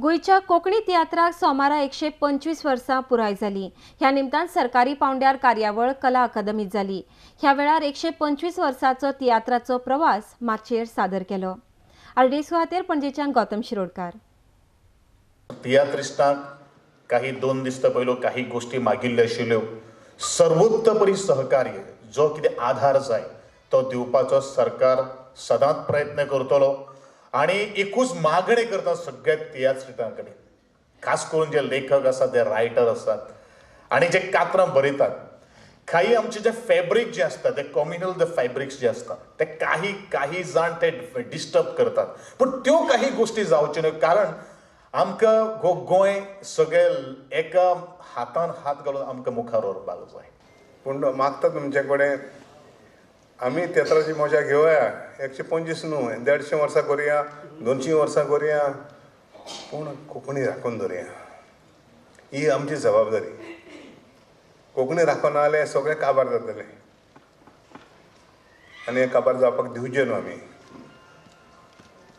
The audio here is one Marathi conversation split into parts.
गोयच्या कोंकणी तियात्राक सोमारा 125 वर्सां पुराय जाली। ह्या निमतान सरकारी पावंड्यार कार्यावळ कला अकादमीत जाली। ह्या वेळार 125 वर्सांचो तियात्राचो प्रवास माचयेर सादर केलो। आरडीएस खातीर पणजेच्यान गौतम शिरोडकार। तियात्रिस्टांक काही 2 दिस पयलो काही गोष्टी मागिल्ल्यो आशिल्ल्यो। सर्वोत्तपरी सहकार्य जो कितें आधार जाय तो दिवपाचो सरकार सदांच प्रयत्न करतलो आणि एकूच मागणी करता सगळ्या तियात्रिस्टां कडेन, खास करून जे लेखक आसात, जे रायटर आसात आणि जे कात्रां बरयतात, काही आमचे जे फॅब्रिक जे असतात ते कम्युनल द फॅब्रिक्स जे असतात ते काही जाण ते डिस्टर्ब करतात, पण त्यो काही गोष्टी जावच्यो न्हय। कारण आमकां गोंय सगळे एका हातान हात घालून आमकां मुखार व्हरपाक जाय। पूण मागता तुमचे कडेन आमी तियात्राची मजा घेवया। 125 न्हू, 150 वर्सां करुया, 200 वर्सां करुया, पूण कोंकणी राखून दवरुया, ही आमची जबाबदारी। कोंकणी राखून ना जाल्यार सगळे काबार जातले आनी काबार जावपाक दिवचे न्हू। आमी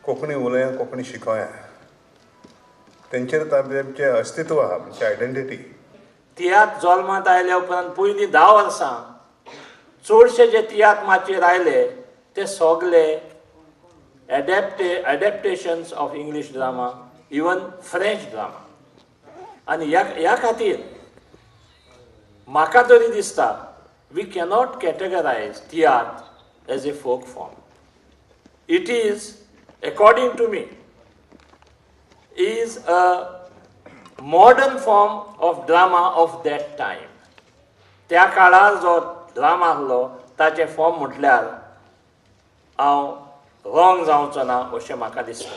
कोंकणी उलया, कोंकणी शिकोया, तेंचेर आमचें अस्तित्व आहा, आमची आयडेंटिटी। तियात्र जल्मांत आयल्या उपरांत पयलीं 10 वर्सां चडशे जे तियात्र माचयेर आयले ते सगळे adaptations of English drama, even French drama. आनी ह्या खातीर म्हाका तरी दिसता we cannot categorise tiatr as a folk form. It is, according to me, is a modern form of drama of that time. त्या काळार जो ड्रामा आसलो ताचे फॉर्म म्हटल्यार हांव रॉंग जावचो ना अशें म्हाका दिसता।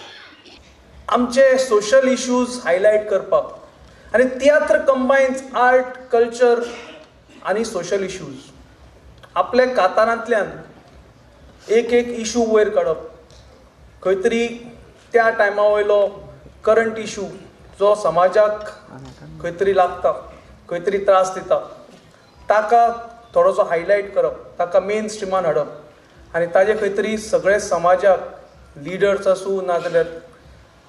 आमचे सोशल इश्यूज हायलायट करपाक आनी तियात्र कंबायन्स आर्ट, कल्चर आनी सोशल इश्यूज। आपल्या कातारांतल्यान एक इश्यू वयर काडप, खंय तरी त्या टायमा वयलो करंट इश्यू जो समाजाक खंय तरी लागता, खंय तरी त्रास दिता, ताका थोडोसो हायलायट करप, ताका मेन स्ट्रिमान हाडप आनी ताजे खंय तरी सगळे समाजाक, लिडर्स आसूं नाजाल्यार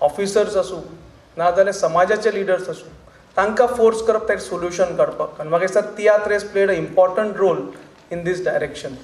ऑफिसर्स आसूं नाजाल्यार समाजाचे लिडर्स आसूं, तांकां फोर्स करप ताका सोल्युशन काडपाक। आनी म्हाका दिसता तियात्र has played a important role in this direction.